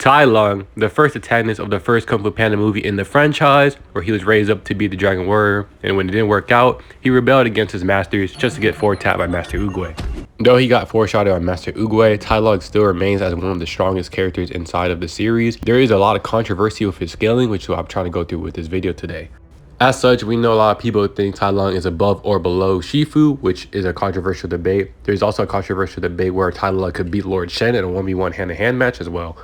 Tai Lung, the first antagonist of the first Kung Fu Panda movie in the franchise, where he was raised up to be the Dragon Warrior, and when it didn't work out, he rebelled against his masters just to get foretapped by Master Oogway. Though he got foreshadowed by Master Oogway, Tai Lung still remains as one of the strongest characters inside of the series. There is a lot of controversy with his scaling, which I'm trying to go through with this video today. As such, we know a lot of people think Tai Lung is above or below Shifu, which is a controversial debate. There's also a controversial debate where Tai Lung could beat Lord Shen in a 1v1 hand-to-hand match as well.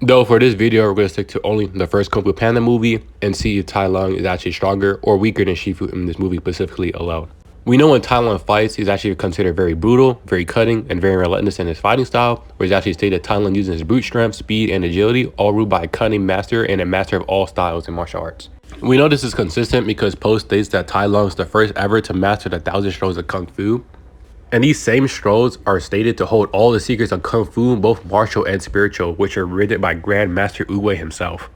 Though for this video, we're going to stick to only the first Kung Fu Panda movie and see if Tai Lung is actually stronger or weaker than Shifu in this movie specifically alone. We know when Tai Lung fights, he's actually considered very brutal, very cutting, and very relentless in his fighting style, where he's actually stated Tai Lung using his brute strength, speed, and agility, all ruled by a cunning master and a master of all styles in martial arts. We know this is consistent because Poe states that Tai Lung is the first ever to master the 1,000 strokes of Kung Fu. And these same strolls are stated to hold all the secrets of Kung Fu, both martial and spiritual, which are written by Grand Master Oogway himself.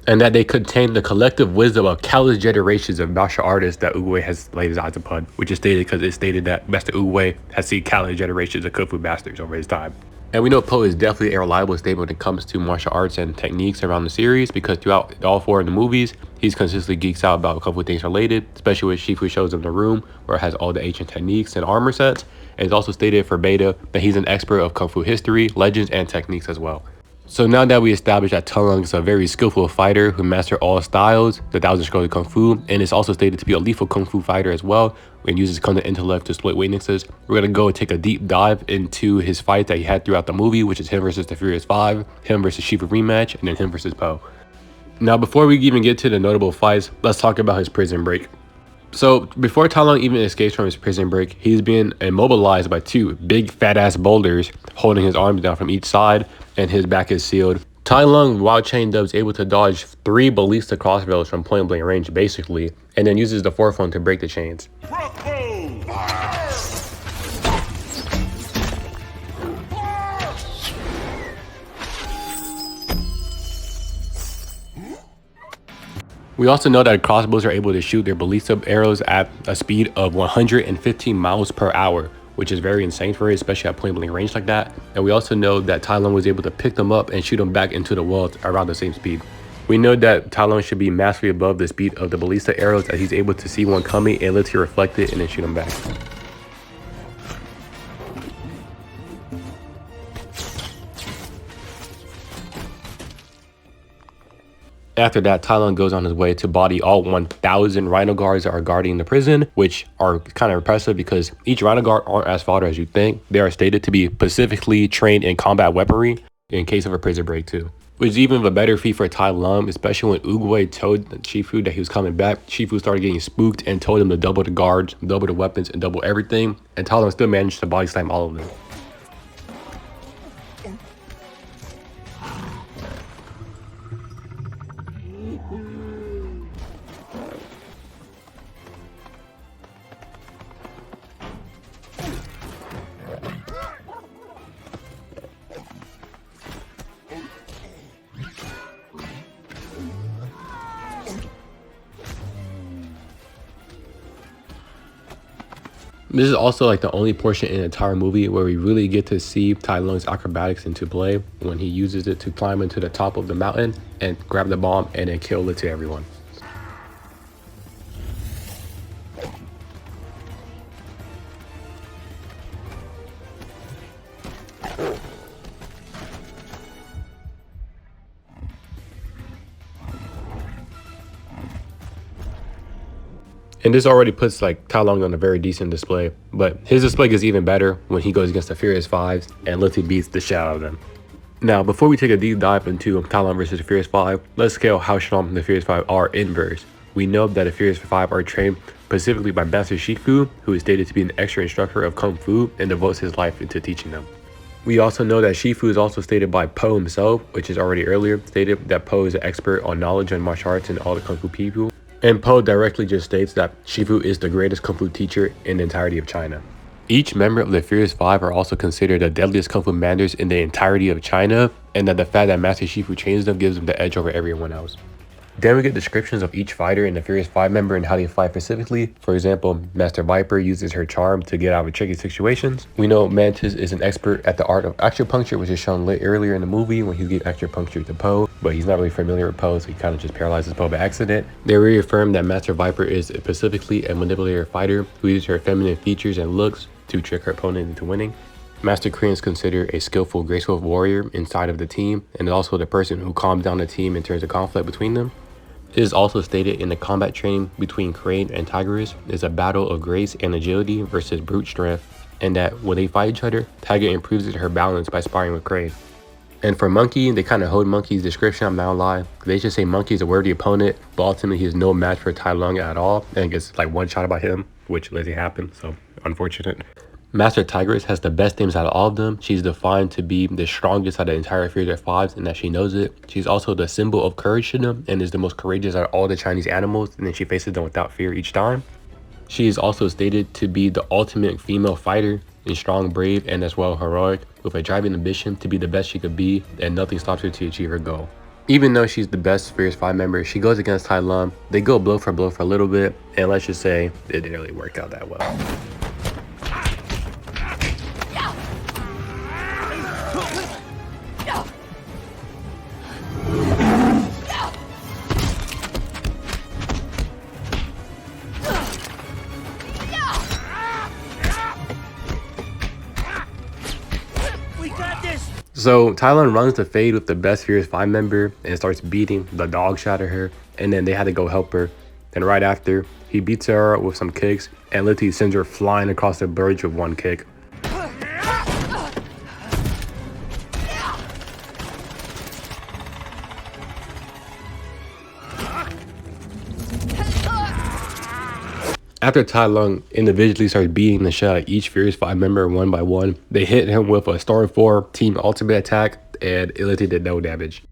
And that they contain the collective wisdom of countless generations of martial artists that Oogway has laid his eyes upon, which is stated because it's stated that Master Oogway has seen countless generations of Kung Fu masters over his time. And we know Poe is definitely a reliable statement when it comes to martial arts and techniques around the series, because throughout all 4 of the movies, he's consistently geeks out about Kung Fu things related, especially when Shifu shows him the room where it has all the ancient techniques and armor sets. And it's also stated for Beta that he's an expert of Kung Fu history, legends, and techniques as well. So now that we established that Tai Lung is a very skillful fighter who mastered all styles, the 1,000 strokes of Kung Fu, and is also stated to be a lethal Kung Fu fighter as well, and uses cunning intellect to split weaknesses, we're going to go and take a deep dive into his fight that he had throughout the movie, which is him versus the Furious 5, him versus Shifu rematch, and then him versus Poe. Now, before we even get to the notable fights, let's talk about his prison break. So before Tai Lung even escapes from his prison break, he's been immobilized by 2 big fat ass boulders holding his arms down from each side, and his back is sealed. Tai Lung, while chained up, is able to dodge 3 ballista crossbows from point blank range basically, and then uses the 4th one to break the chains. We also know that crossbows are able to shoot their ballista arrows at a speed of 115 miles per hour, which is very insane for it, especially at point blank range like that. And we also know that Tai Lung was able to pick them up and shoot them back into the wall around the same speed. We know that Tai Lung should be massively above the speed of the ballista arrows, as he's able to see one coming and literally reflect it and then shoot them back. After that, Tai Lung goes on his way to body all 1,000 rhino guards that are guarding the prison, which are kind of impressive because each rhino guard aren't as fodder as you think. They are stated to be specifically trained in combat weaponry in case of a prison break too. Which is even a better feat for Tai Lung, especially when Oogway told Shifu that he was coming back. Shifu started getting spooked and told him to double the guards, double the weapons, and double everything. And Tai Lung still managed to body slam all of them. This is also like the only portion in the entire movie where we really get to see Tai Lung's acrobatics into play when he uses it to climb into the top of the mountain and grab the bomb and then kill literally everyone. And this already puts like Tai Lung on a very decent display, but his display gets even better when he goes against the Furious 5s and literally beats the shit out of them. Now, before we take a deep dive into Tai Lung versus the Furious 5, let's scale how strong the Furious 5 are in verse. We know that the Furious 5 are trained specifically by Master Shifu, who is stated to be an extra instructor of Kung Fu and devotes his life into teaching them. We also know that Shifu is also stated by Poe himself, which is already earlier stated that Poe is an expert on knowledge and martial arts and all the Kung Fu people. And Poe directly just states that Shifu is the greatest Kung Fu teacher in the entirety of China. Each member of the Furious 5 are also considered the deadliest Kung Fu masters in the entirety of China, and that the fact that Master Shifu trains them gives them the edge over everyone else. Then we get descriptions of each fighter and the Furious 5 member and how they fight specifically. For example, Master Viper uses her charm to get out of tricky situations. We know Mantis is an expert at the art of acupuncture, which is shown earlier in the movie when he gave acupuncture to Poe, but he's not really familiar with Poe, so he kind of just paralyzes Poe by accident. They reaffirm that Master Viper is specifically a manipulator fighter who uses her feminine features and looks to trick her opponent into winning. Master Krillin is considered a skillful, graceful warrior inside of the team, and also the person who calms down the team in terms of conflict between them. It is also stated in the combat training between Crane and Tigress is a battle of grace and agility versus brute strength, and that when they fight each other, Tiger improves her balance by sparring with Crane. And for Monkey, they kind of hold Monkey's description, I'm not gonna lie. They just say Monkey is a worthy opponent, but ultimately he is no match for Tai Lung at all, and gets like one shot by him, which lets it happen, so unfortunate. Master Tigress has the best names out of all of them. She's defined to be the strongest out of the entire Furious 5s, and that she knows it. She's also the symbol of courage to them and is the most courageous out of all the Chinese animals, and then she faces them without fear each time. She is also stated to be the ultimate female fighter, and strong, brave, and as well heroic, with a driving ambition to be the best she could be, and nothing stops her to achieve her goal. Even though she's the best Furious 5 member, she goes against Tai Lung. They go blow for a little bit, and let's just say it didn't really work out that well. So Tai Lung runs the fade with the best Furious 5 member and starts beating the dog shot at her, and then they had to go help her. Then right after, he beats her with some kicks and literally sends her flying across the bridge with one kick. After Tai Lung individually starts beating the shit out of each Furious 5 member one by one, they hit him with a Storm 4 team ultimate attack, and it literally did no damage.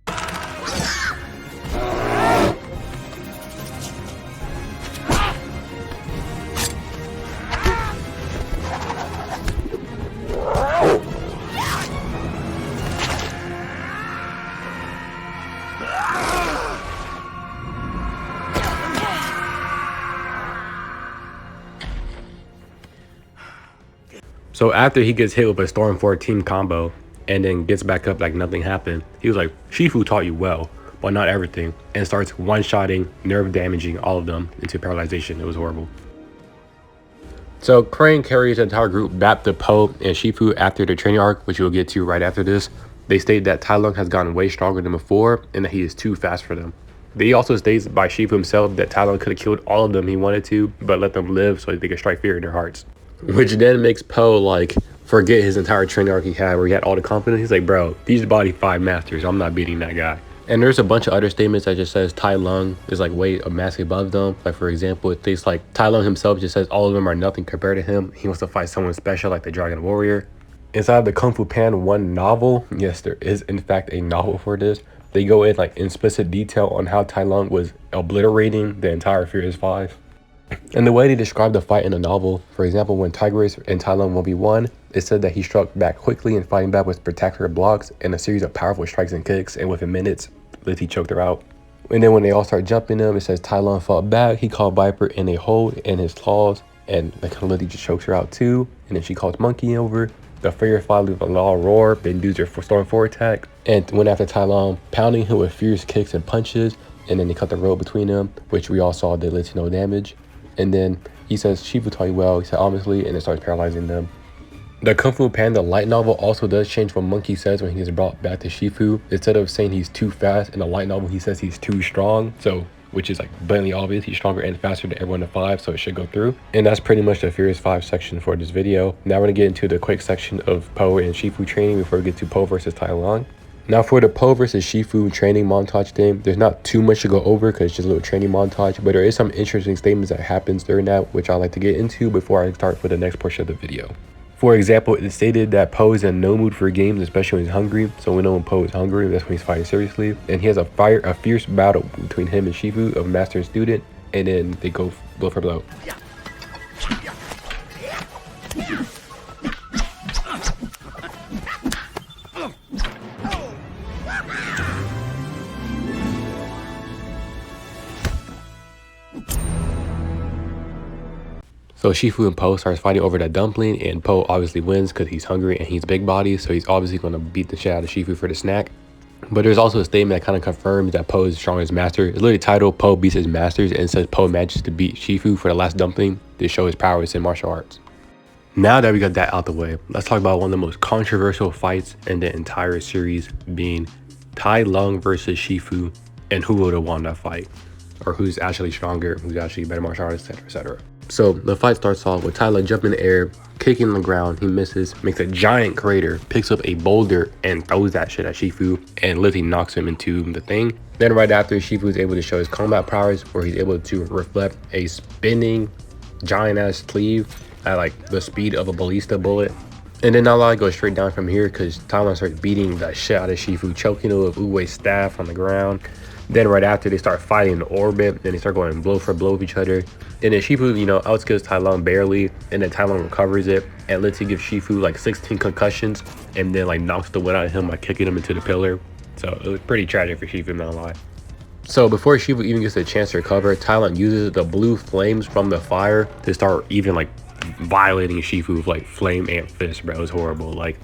So after he gets hit with a Storm 4 team combo and then gets back up like nothing happened, he was like, Shifu taught you well, but not everything, and starts one-shotting, nerve damaging all of them into paralyzation. It was horrible. So Crane carries the entire group back to Poe and Shifu after the training arc, which we'll get to right after this. They state that Tai Lung has gotten way stronger than before and that he is too fast for them. They also states by Shifu himself that Tai Lung could have killed all of them he wanted to, but let them live so they could strike fear in their hearts. Which then makes Poe like forget his entire training arc he had where he had all the confidence. He's like, bro, these body 5 masters, I'm not beating that guy. And there's a bunch of other statements that just says Tai Lung is like way a mask above them. Like for example, it states like Tai Lung himself just says all of them are nothing compared to him. He wants to fight someone special like the Dragon Warrior. Inside the Kung Fu Panda 1 novel, yes, there is in fact a novel for this. They go in like explicit detail on how Tai Lung was obliterating the entire Furious 5. And the way they describe the fight in the novel, for example, when Tigress and Tai Lung 1v1, it said that he struck back quickly and fighting back with spectacular blocks and a series of powerful strikes and kicks, and within minutes, literally choked her out. And then when they all start jumping him, it says Tai Lung fought back, he called Viper in a hold in his claws, and like literally just chokes her out too. And then she calls Monkey over. The Furious 5 leave a loud roar, then does their Storm 4 attack, and went after Tai Lung, pounding him with fierce kicks and punches, and then they cut the road between them, which we all saw did little to no damage. And then he says, Shifu taught you well, he said obviously, and it starts paralyzing them. The Kung Fu Panda light novel also does change what Monkey says when he gets brought back to Shifu. Instead of saying he's too fast, in the light novel he says he's too strong, so which is like blatantly obvious, he's stronger and faster than everyone in 5, so it should go through. And that's pretty much the Furious 5 section for this video. Now we're gonna get into the quick section of Poe and Shifu training before we get to Poe versus Tai Lung. Now for the Poe versus Shifu training montage thing, there's not too much to go over because it's just a little training montage, but there is some interesting statements that happens during that, which I like to get into before I start with the next portion of the video. For example, it stated that Poe is in no mood for games, especially when he's hungry. So we know when Poe is hungry, that's when he's fighting seriously. And he has a fierce battle between him and Shifu of master and student, and then they go blow for blow. So Shifu and Po starts fighting over that dumpling, and Po obviously wins because he's hungry and he's big body, so he's obviously going to beat the shit out of Shifu for the snack. But there's also a statement that kind of confirms that Po is the strongest master. It's literally titled Po beats his masters, and it says Po manages to beat Shifu for the last dumpling to show his prowess in martial arts. Now that we got that out the way, let's talk about one of the most controversial fights in the entire series, being Tai Lung versus Shifu, and who would have won that fight, or who's actually stronger, who's actually a better martial artist, etc., etc. So the fight starts off with Tai Lung jumping in the air, kicking on the ground. He misses, makes a giant crater, picks up a boulder and throws that shit at Shifu, and literally knocks him into the thing. Then right after, Shifu is able to show his combat powers, where he's able to reflect a spinning giant ass cleave at like the speed of a ballista bullet. And then Nala goes straight down from here because Tai Lung starts beating the shit out of Shifu, choking him with Uwe's staff on the ground. Then right after, they start fighting in orbit, and they start going blow for blow with each other. And then Shifu, outskills Tai Lung barely, and then Tai Lung recovers it and lets him give Shifu like 16 concussions, and then like knocks the wind out of him by kicking him into the pillar. So it was pretty tragic for Shifu, not gonna lie. So before Shifu even gets a chance to recover, Tai Lung uses the blue flames from the fire to start even like violating Shifu with like flame ant fist, bro. It was horrible. Like,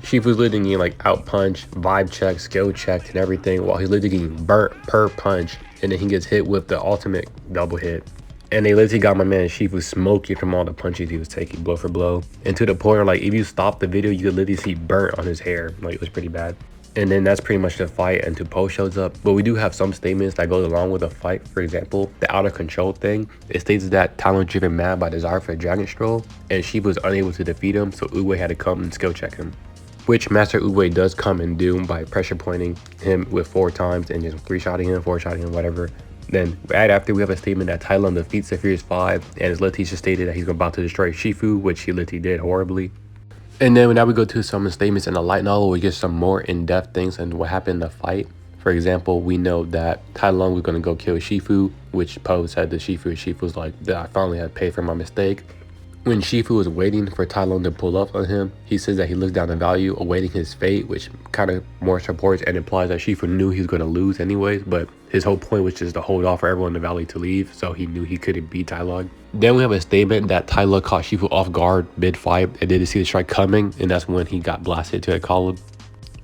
Shifu's literally getting like out punch, vibe checked, skill checked, and everything, while he's literally getting burnt per punch, and then he gets hit with the ultimate double hit. And they literally got my man Shifu smoking from all the punches he was taking, blow for blow. And to the point where, like, if you stop the video, you could literally see burnt on his hair. Like, it was pretty bad. And then that's pretty much the fight until Po shows up. But we do have some statements that go along with the fight. For example, the out of control thing. It states that Tai Lung driven mad by desire for a dragon stroll, and Shifu was unable to defeat him, so Uwe had to come and skill check him. Which Master Uwe does come and do by pressure pointing him with 4 times and just 3-shotting him, 4-shotting him, whatever. Then right after, we have a statement that Tai Lung defeats the Furious 5, and his literally just stated that he's about to destroy Shifu, which he literally did horribly. And then now we go to some statements in the light novel. We get some more in-depth things and what happened in the fight. For example, we know that Tai Lung was going to go kill Shifu, which Po said to Shifu, and Shifu was like, I finally had paid for my mistake. When Shifu was waiting for Tai Lung to pull up on him, he says that he looked down the valley awaiting his fate, which kind of more supports and implies that Shifu knew he was going to lose anyways, but his whole point was just to hold off for everyone in the valley to leave, so he knew he couldn't beat Tai Lung. Then we have a statement that Tai Lung caught Shifu off guard mid-fight and didn't see the strike coming, and that's when he got blasted to a column.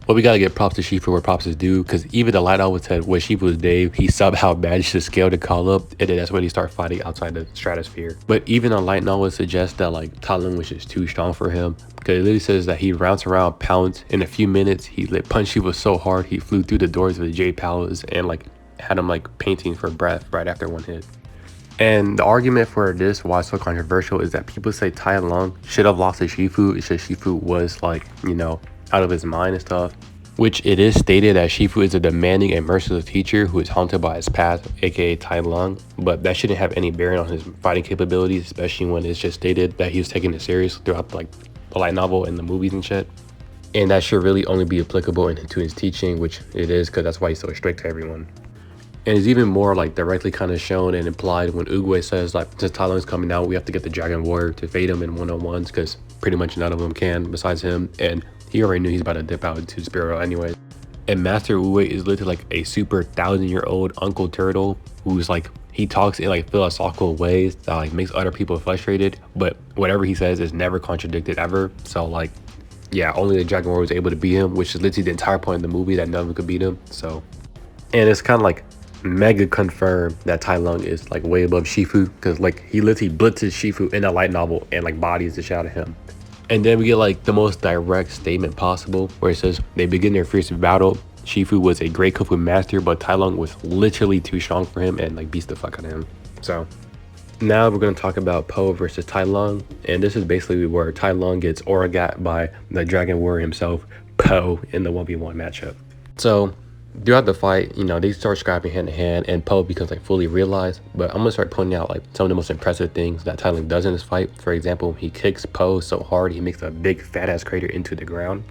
But we gotta get props to Shifu where props is due, because even the light novel said when Shifu was Dave, he somehow managed to scale the column, and then that's when he started fighting outside the stratosphere. But even the light novel suggests that like Tai Lung was just too strong for him, because it literally says that he rounds around pounds in a few minutes. He punched Shifu so hard he flew through the doors of the Jade Palace and like had him like painting for breath right after one hit. And the argument for this, why it's so controversial, is that people say Tai Lung should have lost to Shifu. It's just Shifu was like, out of his mind and stuff. Which it is stated that Shifu is a demanding and merciless teacher who is haunted by his past, aka Tai Lung. But that shouldn't have any bearing on his fighting capabilities, especially when it's just stated that he was taking it serious throughout like the light novel and the movies and shit. And that should really only be applicable to his teaching, which it is, because that's why he's so strict to everyone. And it's even more like directly kind of shown and implied when Uguay says like, since Tai Lung's coming out, we have to get the Dragon Warrior to fade him in one-on-ones, because pretty much none of them can besides him, and he already knew he's about to dip out into Spirit anyway. And Master Uwe is literally like a super 1,000-year-old Uncle Turtle who's like, he talks in like philosophical ways that like makes other people frustrated, but whatever he says is never contradicted ever. So like, yeah, only the Dragon Warrior was able to beat him, which is literally the entire point of the movie, that none of them could beat him. So, and it's kind of like mega confirmed that Tai Lung is like way above Shifu, because like he literally blitzes Shifu in a light novel and like bodies the shit out of him. And then we get like the most direct statement possible, where it says they begin their fierce battle. Shifu was a great kung fu master, but Tai Lung was literally too strong for him and like beats the fuck out of him. So now we're going to talk about Po versus Tai Lung, and this is basically where Tai Lung gets aura-gat by the Dragon Warrior himself, Po, in the 1v1 matchup. So throughout the fight, they start scrapping hand to hand, and Po becomes like fully realized. But I'm gonna start pointing out like some of the most impressive things that Tai Lung does in this fight. For example, he kicks Po so hard he makes a big fat ass crater into the ground.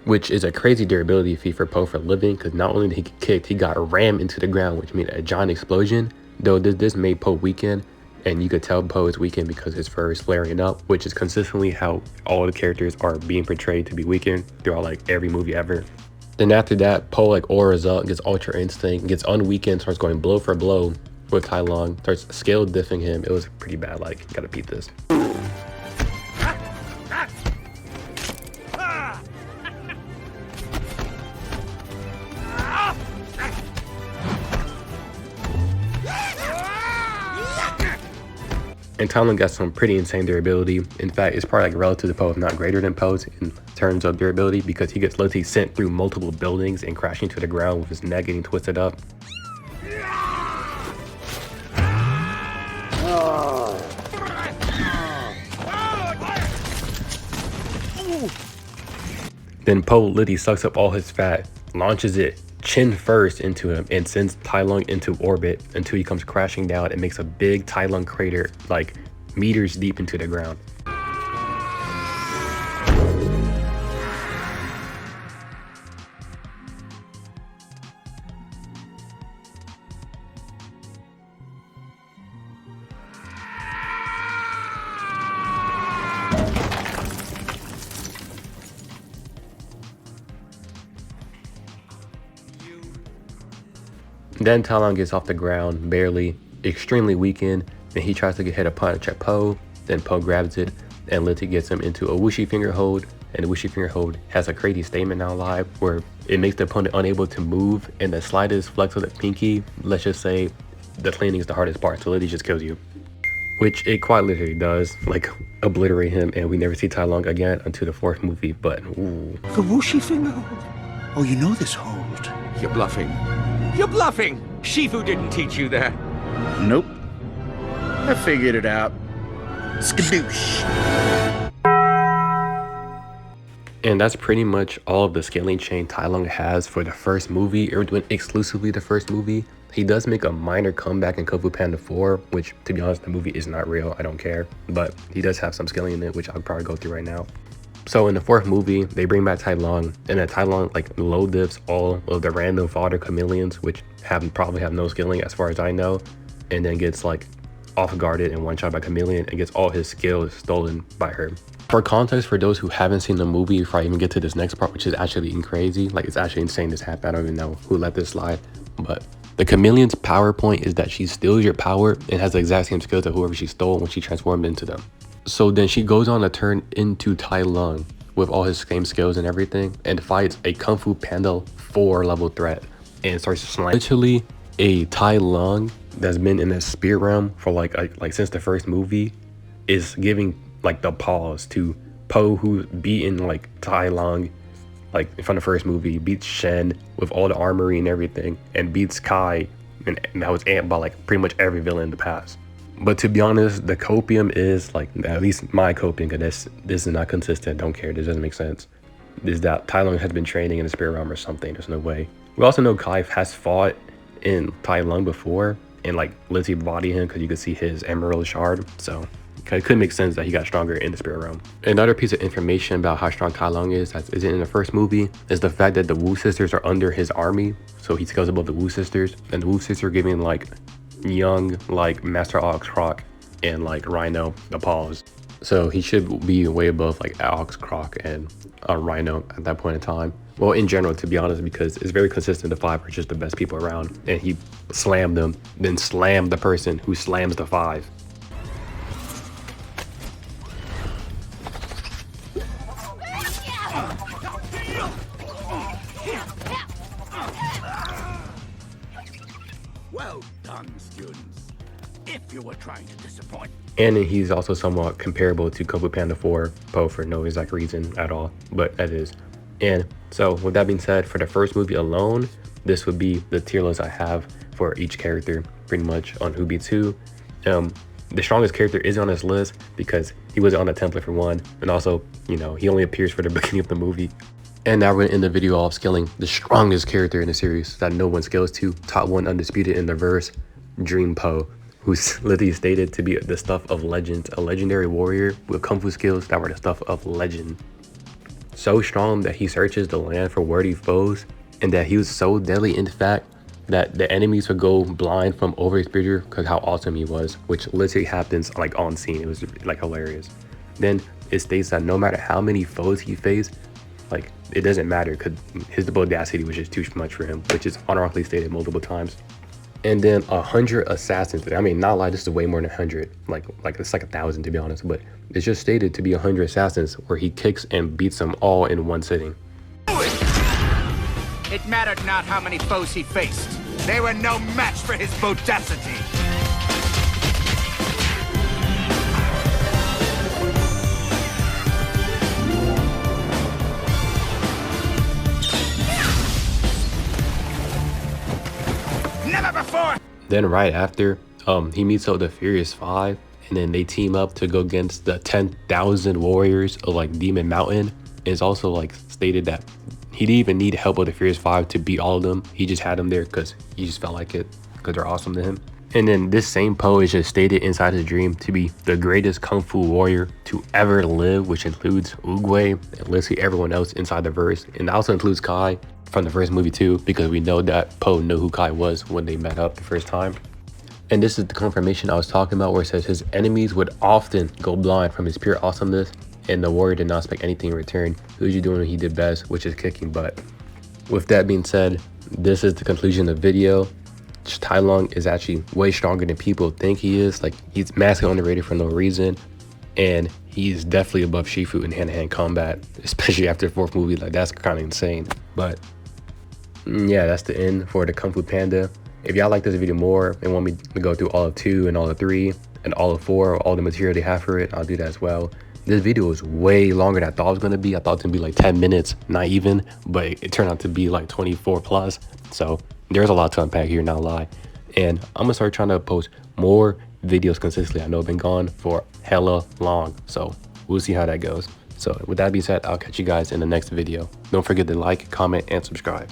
Which is a crazy durability feat for Po for living, because not only did he get kicked, he got rammed into the ground, which made a giant explosion. Though this made Po weaken, And you could tell Po is weakened because his fur is flaring up, which is consistently how all the characters are being portrayed to be weakened throughout like every movie ever. Then after that, Po like auras up, gets Ultra Instinct, gets unweakened, starts going blow for blow with Tai Lung, starts scale diffing him. It was pretty bad, like, gotta beat this. And Tai Lung got some pretty insane durability. In fact, it's probably like relative to Po, if not greater than Po's in terms of durability, because he gets literally sent through multiple buildings and crashing to the ground with his neck getting twisted up. Then Po literally sucks up all his fat, launches it chin first into him, and sends Tai Lung into orbit until he comes crashing down and makes a big Tai Lung crater like meters deep into the ground. Then Tai Lung gets off the ground, barely, extremely weakened, and he tries to hit a punch at Po. Then Po grabs it and literally gets him into a whooshy finger hold. And the whooshy finger hold has a crazy statement now live where it makes the opponent unable to move, and the slightest flex of the pinky, let's just say the cleaning is the hardest part, so literally just kills you. Which it quite literally does, like obliterate him, and we never see Tai Lung again until the fourth movie, but ooh. The whooshy finger hold? Oh, you know this hold. You're bluffing. You're bluffing! Shifu didn't teach you that. Nope. I figured it out. Skadoosh. And that's pretty much all of the scaling chain Tai Lung has for the first movie, or doing exclusively the first movie. He does make a minor comeback in Kung Fu Panda 4, which, to be honest, the movie is not real. I don't care. But he does have some scaling in it, which I'll probably go through right now. So in the fourth movie, they bring back Tai Lung, and then Tai Lung like low diffs all of the random fodder chameleons, which probably have no skilling as far as I know, and then gets like off guarded and one shot by chameleon and gets all his skills stolen by her. For context, for those who haven't seen the movie, before I even get to this next part, which is actually crazy, like it's actually insane this happened. I don't even know who let this slide, but the chameleon's power point is that she steals your power and has the exact same skills as whoever she stole when she transformed into them. So then she goes on to turn into Tai Lung with all his same skills and everything, and fights a Kung Fu Panda 4 level threat and starts slamming. Literally a Tai Lung that's been in the spirit realm for like since the first movie is giving like the pause to Po, who's beaten like Tai Lung like from the first movie, beats Shen with all the armory and everything, and beats Kai, and that was amped by like pretty much every villain in the past. But to be honest, the copium is like, at least my copium, because this is not consistent. Don't care. This doesn't make sense. Is that Tai Lung has been training in the spirit realm or something. There's no way. We also know Kai has fought in Tai Lung before and like literally body him because you could see his emerald shard. So it could make sense that he got stronger in the spirit realm. Another piece of information about how strong Tai Lung is, that isn't in the first movie, is the fact that the Wu sisters are under his army. So he scales above the Wu sisters, and the Wu sisters are giving like young like Master Ox Croc and like Rhino the paws. So he should be way above like Ox Croc and Rhino at that point in time. Well, in general, to be honest, because it's very consistent. The five are just the best people around, and he slammed them, then slammed the person who slams the five. Well done, students. If you were trying to disappoint. And he's also somewhat comparable to Kung Fu Panda 4 Po for no exact reason at all, but that is. And so with that being said, for the first movie alone, this would be the tier list I have for each character pretty much on Who Beats Who. The strongest character is on this list because he was on the template for one, and also, you know, he only appears for the beginning of the movie. And now we're gonna end the video off scaling the strongest character in the series that no one scales to. Top one undisputed in the verse, Dream Po, who's literally stated to be the stuff of legends, a legendary warrior with kung fu skills that were the stuff of legend. So strong that he searches the land for worthy foes, and that he was so deadly in fact that the enemies would go blind from overexposure because how awesome he was, which literally happens like on scene. It was like hilarious. Then it states that no matter how many foes he faced, like it doesn't matter because his audacity was just too much for him, which is unironically stated multiple times. And then 100 assassins. I mean, not lie, this is way more than 100. Like it's like 1,000 to be honest, but it's just stated to be 100 assassins where he kicks and beats them all in one sitting. It mattered not how many foes he faced. They were no match for his bodacity. Never before! Then right after, he meets up with the Furious Five, and then they team up to go against the 10,000 warriors of like Demon Mountain. It's also like stated that he didn't even need help with the Furious Five to beat all of them. He just had them there because he just felt like it, because they're awesome to him. And then this same Po is just stated inside his dream to be the greatest kung fu warrior to ever live, which includes Oogway and literally everyone else inside the verse. And that also includes Kai from the first movie too, because we know that Po knew who Kai was when they met up the first time. And this is the confirmation I was talking about, where it says his enemies would often go blind from his pure awesomeness, and the warrior did not expect anything in return. He was just doing what he did best, which is kicking butt. With that being said, this is the conclusion of the video. Tai Lung is actually way stronger than people think he is. Like, he's massively underrated for no reason, and he's definitely above Shifu in hand-to-hand combat, especially after the fourth movie. Like, that's kind of insane. But yeah, that's the end for the Kung Fu Panda. If y'all like this video more and want me to go through all of 2 and all of 3 and all of 4, all the material they have for it, I'll do that as well. This video is way longer than I thought it was going to be. I thought it was going to be like 10 minutes, not even, but it turned out to be like 24 plus. So there's a lot to unpack here, not lie. And I'm going to start trying to post more videos consistently. I know I've been gone for hella long, so we'll see how that goes. So with that being said, I'll catch you guys in the next video. Don't forget to like, comment, and subscribe.